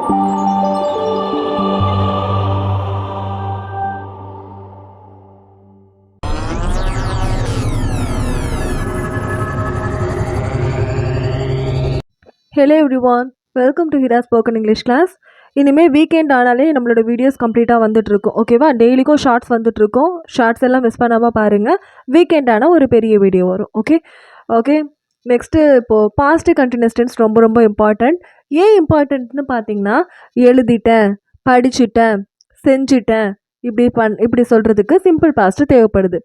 Hello everyone, welcome to Hira's Spoken English class. இனிமேல் weekend ஆனாலே நம்மளோட வீடியோஸ் கம்ப்ளீட்டாக வந்துட்டுருக்கும். ஓகேவா? டெய்லிக்கும் ஷார்ட்ஸ் வந்துட்டுருக்கோம். ஷார்ட்ஸ் எல்லாம் மிஸ் பண்ணாமல் பாருங்கள். வீக்கெண்ட் ஆனால் ஒரு பெரிய வீடியோ வரும். ஓகே நெக்ஸ்ட்டு இப்போது பாஸ்ட் கண்டினியூஸ் டென்ஸ் ரொம்ப ரொம்ப இம்பார்ட்டண்ட். ஏன் இம்பார்ட்டன்ட்னு பார்த்தீங்கன்னா, எழுதிட்டேன், படிச்சுட்டேன், செஞ்சுட்டேன், இப்படி சொல்கிறதுக்கு சிம்பிள் பாஸ்ட்டு தேவைப்படுது.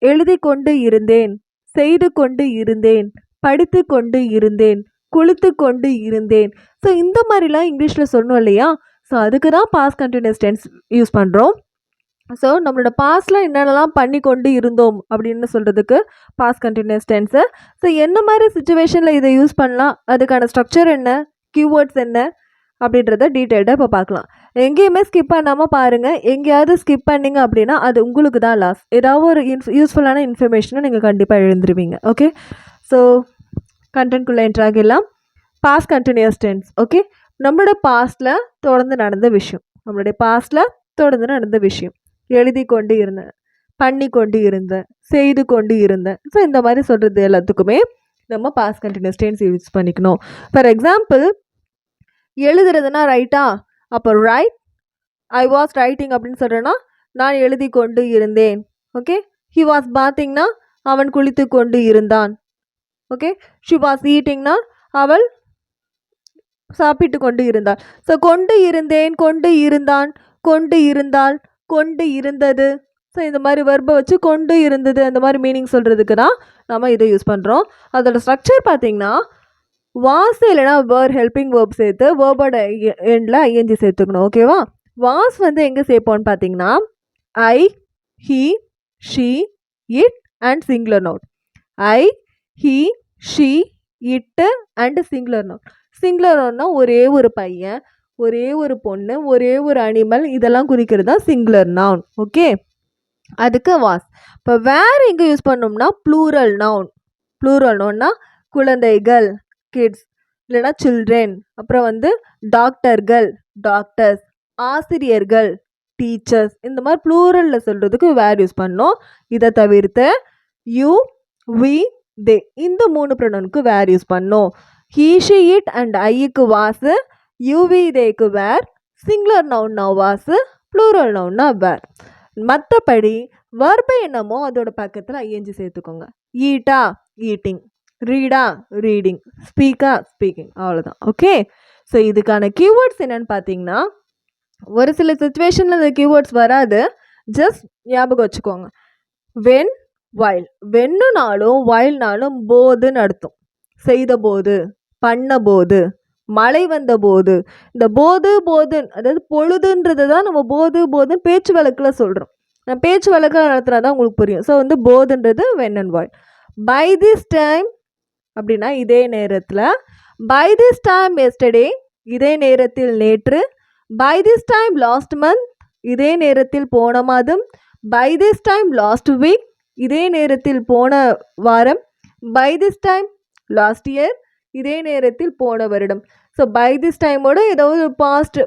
எழுதி கொண்டு இருந்தேன், செய்து கொண்டு இருந்தேன், படித்து கொண்டு இருந்தேன், குளித்து கொண்டு இருந்தேன். ஸோ இந்த மாதிரிலாம் இங்கிலீஷில் சொல்லணும் இல்லையா? ஸோ அதுக்கு தான் பாஸ்ட் கண்டினியூஸ் டென்ஸ் யூஸ் பண்ணுறோம். ஸோ நம்மளோட பாஸ்டில் என்னென்னலாம் பண்ணி கொண்டு இருந்தோம் அப்படின்னு சொல்கிறதுக்கு பாஸ்ட் கண்டினியூஸ் டென்ஸு. ஸோ என்ன மாதிரி சுச்சுவேஷனில் இதை யூஸ் பண்ணலாம், அதுக்கான ஸ்ட்ரக்சர் என்ன, கீவேர்ட்ஸ் என்ன அப்படின்றத டீட்டெயில்டாக இப்போ பார்க்கலாம். எங்கேயுமே ஸ்கிப் பண்ணாமல் பாருங்கள். எங்கேயாவது ஸ்கிப் பண்ணிங்க அப்படின்னா அது உங்களுக்கு தான் லாஸ். ஏதாவது ஒரு யூஸ்ஃபுல்லான இன்ஃபர்மேஷனை நீங்கள் கண்டிப்பாக எழுந்துருவீங்க. ஓகே, ஸோ கண்டென்ட்குள்ளே என்ட்ராகிடலாம். Past continuous tense. ஓகே, நம்மளோட பாஸ்டில் தொடர்ந்து நடந்த விஷயம், எழுதி கொண்டு இருந்தேன், பண்ணி கொண்டு இருந்தேன், செய்து கொண்டு இருந்தேன். ஸோ இந்த மாதிரி சொல்கிறது எல்லாத்துக்குமே நம்ம பாஸ்ட் கண்டினியூஸ் டென்ஸ் யூஸ் பண்ணிக்கணும். ஃபார் எக்ஸாம்பிள், எழுதுறதுனா ரைட்டா, அப்போ ரைட், ஐ வாஸ் ரைட்டிங் அப்படின்னு சொல்கிறேன்னா நான் எழுதி கொண்டு இருந்தேன். ஓகே, ஹி வாஸ் பாத்திங்னா அவன் குளித்து கொண்டு இருந்தான். ஓகே, ஷி வாஸ் ஈட்டிங்னா அவள் சாப்பிட்டு கொண்டு இருந்தாள். ஸோ கொண்டு இருந்தேன், கொண்டு இருந்தான், கொண்டு இருந்தாள், கொண்டு இருந்தது. ஸோ இந்த மாதிரி வெர்பை வச்சு கொண்டு இருந்தது அந்த மாதிரி மீனிங் சொல்கிறதுக்கு தான் நம்ம இதை யூஸ் பண்ணுறோம். அதோட ஸ்ட்ரக்சர் பார்த்திங்கன்னா, வாஸ் இல்லைனா வேர் ஹெல்பிங் வேர்ப் சேர்த்து வேர்போட எண்டில் ஐஎன்ஜி சேர்த்துக்கணும். ஓகேவா? வாஸ் வந்து எங்கே சேர்ப்போம்னு பார்த்தீங்கன்னா, I, he, she, it and singular noun. I, he, she, it and singular noun. சிங்குலர் நவுன்னா ஒரே ஒரு பையன், ஒரே ஒரு பொண்ணு, ஒரே ஒரு அனிமல், இதெல்லாம் குறிக்கிறது தான் சிங்குலர் நவுன். ஓகே, அதுக்கு வாஸ். இப்போ வேர் எங்கே யூஸ் பண்ணோம்னா ப்ளூரல் நவுன். ப்ளூரல் நவுன்னா குழந்தைகள், கிட்ஸ், இல்லைனா சில்ட்ரன், அப்புறம் வந்து டாக்டர்கள், டாக்டர்ஸ், ஆசிரியர்கள், டீச்சர்ஸ், இந்த மாதிரி ப்ளூரலில் சொல்கிறதுக்கு வேர் யூஸ் பண்ணோம். இதை தவிர்த்து யூ, வி, தே, இந்த 3 ப்ரொனவுனுக்கு வேர் யூஸ் பண்ணோம். ஹீ, ஷி, இட் அண்ட் ஐக்கு வாஸு, யூவி, தேக்கு வேர், சிங்குலர் நவுன்னா வாஸு, ப்ளூரல் நவுன்னா வேர். மற்றபடி வர்பு என்னமோ அதோட பக்கத்தில் ஐஎன்ஜி சேர்த்துக்கோங்க. Eta, eating, Rita, reading, ஸ்பீக்கா, speaking, அவ்வளோதான். ஓகே, ஸோ இதுக்கான கீவேர்ட்ஸ் என்னென்னு பார்த்தீங்கன்னா, ஒரு சில சுச்சுவேஷனில் இந்த கீவேர்ட்ஸ் வராது, ஜஸ்ட் ஞாபகம் வச்சுக்கோங்க. When, while. வென்னுனாலும் வைல்னாலும் போதுன்னு அர்த்தம். செய்த போது, பண்ண போது, மழை வந்த போது. இந்த போது போதுன்னு, அதாவது பொழுதுன்றது தான் நம்ம போது போதுன்னு பேச்சு வழக்கில் சொல்கிறோம். நான் பேச்சு வழக்கில் நடத்துனா தான் உங்களுக்கு புரியும். ஸோ வந்து போதுன்றது when and while. By this time அப்படின்னா இதே நேரத்தில், பை திஸ் டைம் எஸ்டர்டே, இதே நேரத்தில் நேற்று, by this time last month, இதே நேரத்தில் போன மாதம், by this time last week, இதே நேரத்தில் போன வாரம், by this time last year, இதே நேரத்தில் போன வருடம். ஸோ பை திஸ் டைமோட ஏதாவது பாஸ்ட்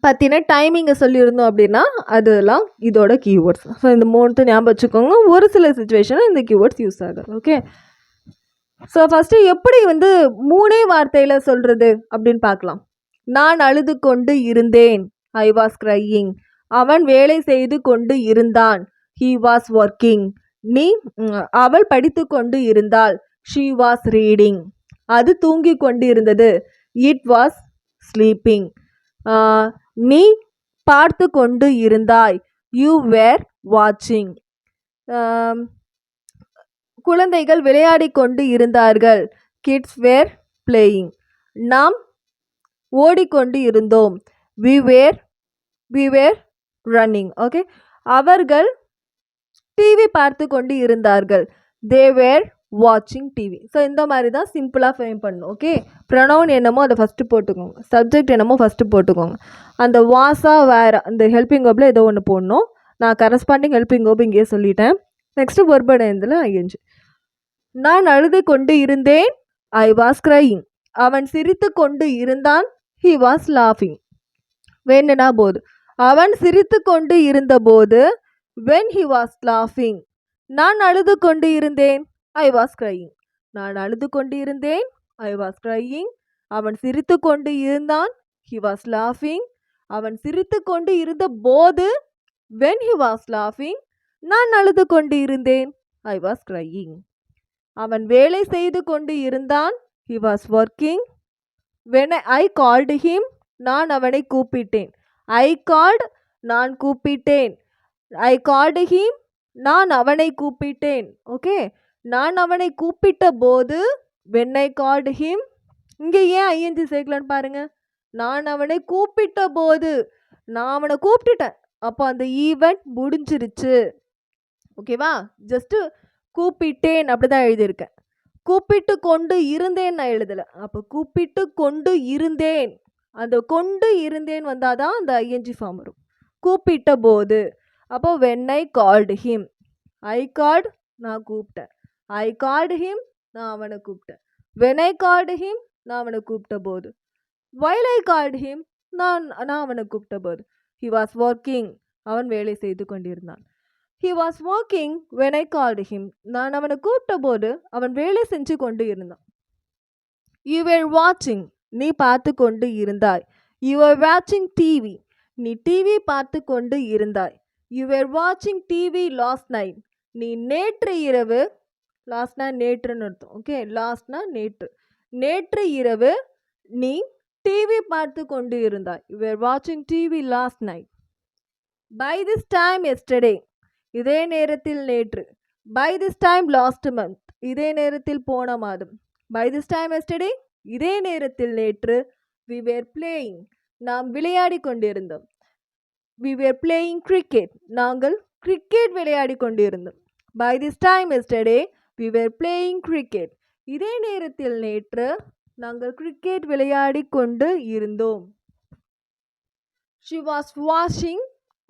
பற்றின டைமிங்கை சொல்லியிருந்தோம் அப்படின்னா அதெல்லாம் இதோட கீவேர்ட்ஸ். ஸோ இந்த 3 ஞாபகம் வச்சுக்கோங்க. ஒரு சில சுச்சுவேஷனில் இந்த கீவேர்ட்ஸ் யூஸ் ஆகுது. ஓகே, ஸோ ஃபஸ்ட்டு எப்படி வந்து 3 வார்த்தையில் சொல்கிறது அப்படின்னு பார்க்கலாம். நான் அழுது கொண்டு இருந்தேன், ஐ வாஸ் க்ரையிங். அவன் வேலை செய்து கொண்டு இருந்தான், he was working. அவள் படித்து கொண்டு இருந்தாள், she was reading. அது தூங்கி கொண்டு இருந்தது, it was sleeping. நீ பார்த்து கொண்டு இருந்தாய், you were watching. குழந்தைகள் விளையாடி கொண்டு இருந்தார்கள், kids were playing. நாம் ஓடிக்கொண்டு இருந்தோம், we were running. ஓகே, அவர்கள் டிவி பார்த்து கொண்டு இருந்தார்கள், they were watching TV. So இந்த மாதிரி தான் சிம்பிளாக ஃப்ரேம் பண்ணணும். ஓகே, ப்ரொனவுன் என்னமோ அதை ஃபஸ்ட்டு போட்டுக்கோங்க, சப்ஜெக்ட் என்னமோ ஃபஸ்ட்டு போட்டுக்கோங்க. அந்த வாஸா வேற அந்த ஹெல்பிங் வேர்பில் ஏதோ ஒன்று போடணும். நான் கரஸ்பாண்டிங் ஹெல்பிங் வேர்ப் இங்கேயே சொல்லிட்டேன். நெக்ஸ்ட்டு வெர்போட எந்தில் ஐஎன்ஜி. நான் அழுது கொண்டு இருந்தேன், ஐ வாஸ் க்ரையிங். அவன் சிரித்து கொண்டு இருந்தான், he was laughing. When போது அவன் சிரித்து கொண்டு இருந்தபோது when he was laughing. நான் அழுது கொண்டு இருந்தேன் I was crying. நான் அழுது கொண்டு இருந்தேன் I was crying. அவன் சிரித்து கொண்டு இருந்தான் he was laughing. அவன் சிரித்து கொண்டு இருந்த போது when he was laughing. நான் அழுது கொண்டு இருந்தேன் I was crying. அவன் வேலை செய்து கொண்டு இருந்தான் he was working. when I called him. நான் அவனை கூப்பிட்டேன் I called. நான் கூப்பிட்டேன் I called him. நான் அவனை கூப்பிட்டேன் ஓகே. நான் அவனை கூப்பிட்ட போது when I called him. இங்கே ஏன் ஐஎன்ஜி சேர்க்கலான்னு பாருங்க. நான் அவனை கூப்பிட்ட போது நான் அவனை கூப்பிட்டுட்டேன் அப்போ அந்த ஈவெண்ட் முடிஞ்சிருச்சு ஓகேவா. ஜஸ்ட்டு கூப்பிட்டேன் அப்படி தான் எழுதியிருக்கேன். கூப்பிட்டு கொண்டு இருந்தேன் நான் எழுதலை. அப்போ கூப்பிட்டு கொண்டு இருந்தேன் அந்த கொண்டு இருந்தேன் வந்தால் தான் அந்த ஐஎன்ஜி ஃபார்ம் வரும். கூப்பிட்ட போது அப்போ when I called him. I called நான் கூப்பிட்டேன் I called him நான் அவனை கூப்பிட்டேன் when I called him நான் அவனை கூப்பிட்ட போது while I called him நான் அவனை கூப்பிட்ட போது he was working அவன் வேலை செய்து கொண்டிருந்தான். he was working when I called him. நான் அவனை கூப்பிட்ட போது அவன் வேலை செஞ்சு கொண்டு இருந்தான். you were watching நீ பார்த்து கொண்டு இருந்தாய். you were watching TV நீ டிவி பார்த்து கொண்டு இருந்தாய். you were watching TV last night நீ நேற்று இரவு லாஸ்ட்னா நேற்றுன்னு அர்த்தம் ஓகே. லாஸ்ட்னா நேற்று. நேற்று இரவு நீ டிவி பார்த்து கொண்டு இருந்தாய். you were watching TV last night. by this time yesterday இதே நேரத்தில் நேற்று. by this time last month இதே நேரத்தில் போன மாதம். by this time yesterday இதே நேரத்தில் நேற்று. we were playing நாம் விளையாடி கொண்டிருந்தோம். we were playing cricket நாங்கள் கிரிக்கெட் விளையாடி கொண்டிருந்தோம். by this time yesterday we were playing cricket இதே நேரத்தில் நேற்று நாங்கள் கிரிக்கெட் விளையாடி கொண்டு இருந்தோம். she was washing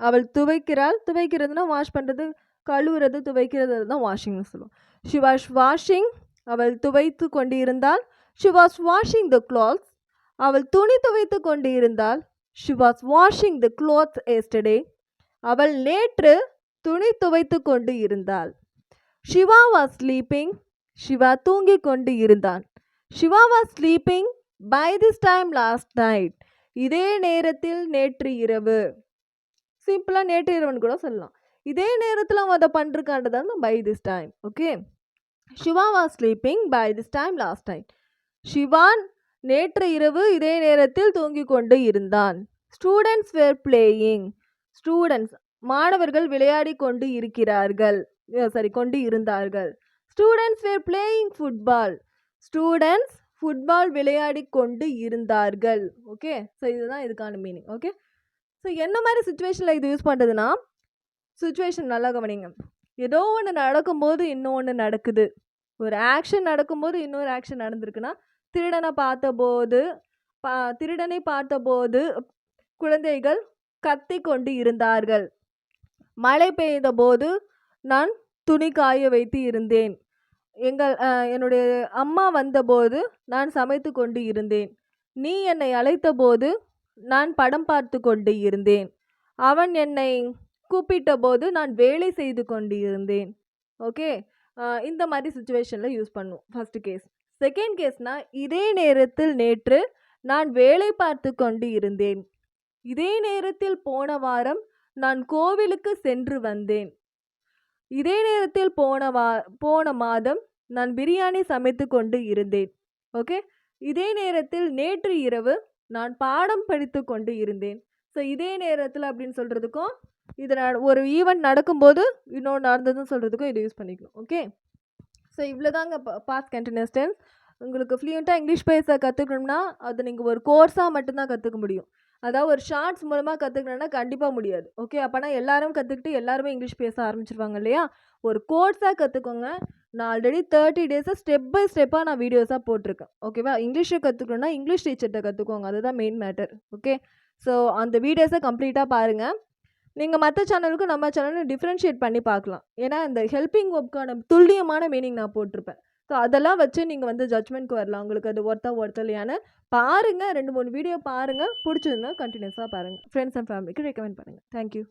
அவள் துவைக்கிறாள். துவைக்கிறதுனா வாஷ் பண்ணுறது, கழுவுறது, துவைக்கிறது தான் வாஷிங்னு சொல்லுவோம். she was washing அவள் துவைத்து கொண்டு இருந்தாள். she was washing the clothes அவள் துணி துவைத்து கொண்டு இருந்தாள். she was washing the clothes yesterday அவள் நேற்று துணி துவைத்து கொண்டு இருந்தாள். சிவா was sleeping சிவா தூங்கிக் கொண்டு இருந்தான். Siva was sleeping by this time last night இதே நேரத்தில் நேற்று இரவு. சிம்பிளாக நேற்று இரவுன்னு கூட சொல்லலாம். இதே நேரத்தில் அவன் அதை பண்ணிருக்காண்டதான் by this time okay. Shiva was sleeping by this time last night. சிவான் நேற்று இரவு இதே நேரத்தில் தூங்கிக் கொண்டு இருந்தான். ஸ்டூடெண்ட்ஸ் were playing ஸ்டூடெண்ட்ஸ் மாணவர்கள் விளையாடி கொண்டு இருக்கிறார்கள் கொண்டு இருந்தார்கள். Students were playing football students football விளையாடி கொண்டு இருந்தார்கள் ஓகே. ஸோ இதுதான் இதுக்கான மீனிங் ஓகே. ஸோ என்ன மாதிரி சுச்சுவேஷனில் இது யூஸ் பண்ணுறதுன்னா, சுச்சுவேஷன் நல்லா கவனிங்க. ஏதோ ஒன்று நடக்கும்போது இன்னொன்று நடக்குது. ஒரு ஆக்ஷன் நடக்கும்போது இன்னொரு ஆக்ஷன் நடந்திருக்குன்னா, திருடனை பார்த்தபோது குழந்தைகள் கத்தி கொண்டு இருந்தார்கள். மழை பெய்த போது நான் துணி காய வைத்து இருந்தேன். என்னுடைய அம்மா வந்தபோது நான் சமைத்து கொண்டு இருந்தேன். நீ என்னை அழைத்த போது நான் படம் பார்த்து கொண்டு இருந்தேன். அவன் என்னை கூப்பிட்ட போது நான் வேலை செய்து கொண்டு இருந்தேன் ஓகே. இந்த மாதிரி சுச்சுவேஷனில் யூஸ் பண்ணுவோம் ஃபர்ஸ்ட் கேஸ். செகண்ட் கேஸ்னால் இதே நேரத்தில் நேற்று நான் வேலை பார்த்து கொண்டு இருந்தேன். இதே நேரத்தில் போன வாரம் நான் கோவிலுக்கு சென்று வந்தேன். இதே நேரத்தில் போன மாதம் நான் பிரியாணி சமைத்து கொண்டு இருந்தேன் ஓகே. இதே நேரத்தில் நேற்று இரவு நான் பாடம் படித்து கொண்டு இருந்தேன். ஸோ இதே நேரத்தில் அப்படின்னு சொல்கிறதுக்கும், இது ஒரு ஈவெண்ட் நடக்கும்போது இன்னொன்று நடந்ததுன்னு சொல்கிறதுக்கும் இது யூஸ் பண்ணிக்கணும் ஓகே. ஸோ இவ்வளோதாங்க பாஸ்ட் கண்டினியூஸ் டென்ஸ். உங்களுக்கு ஃப்ளூயண்ட்டாக இங்கிலீஷ் பேச கற்றுக்கணும்னா அது நீங்கள் ஒரு கோர்ஸாக மட்டும்தான் கற்றுக்க முடியும். அதாவது ஒரு ஷார்ட்ஸ் மூலமாக கற்றுக்கணுன்னா கண்டிப்பாக முடியாது ஓகே. அப்போனா எல்லாரும் கற்றுக்கிட்டு எல்லாருமே இங்கிலீஷ் பேச ஆரம்பிச்சிருவாங்க இல்லையா. ஒரு கோர்ஸாக கற்றுக்கோங்க. நான் ஆல்ரெடி 30 டேஸை ஸ்டெப் பை ஸ்டெப்பாக நான் வீடியோஸாக போட்டிருக்கேன் ஓகேவா. இங்கிலீஷை கற்றுக்கணுன்னா இங்கிலீஷ் டீச்சர்கிட்ட கற்றுக்கோங்க, அதுதான் மெயின் மேட்டர் ஓகே. ஸோ அந்த வீடியோஸை கம்ப்ளீட்டாக பாருங்கள். நீங்கள் மற்ற சேனலுக்கும் நம்ம சேனலும் டிஃப்ரென்ஷியேட் பண்ணி பார்க்கலாம். ஏன்னா இந்த ஹெல்பிங் ஒர்க்கான துல்லியமான மீனிங் நான் போட்டிருப்பேன். ஸோ அதெல்லாம் வச்சு நீங்கள் வந்து ஜட்ஜ்மெண்ட்க்கு வரலாம். உங்களுக்கு அது ஒர்த்தா இல்லையான்னு பாருங்கள். 2-3 வீடியோ பாருங்கள். பிடிச்சிருந்தா கண்டினியூஸாக பாருங்கள். ஃப்ரெண்ட்ஸ் அண்ட் ஃபேமிலிக்கு ரெக்கமெண்ட் பண்ணுங்கள். தேங்க்யூ.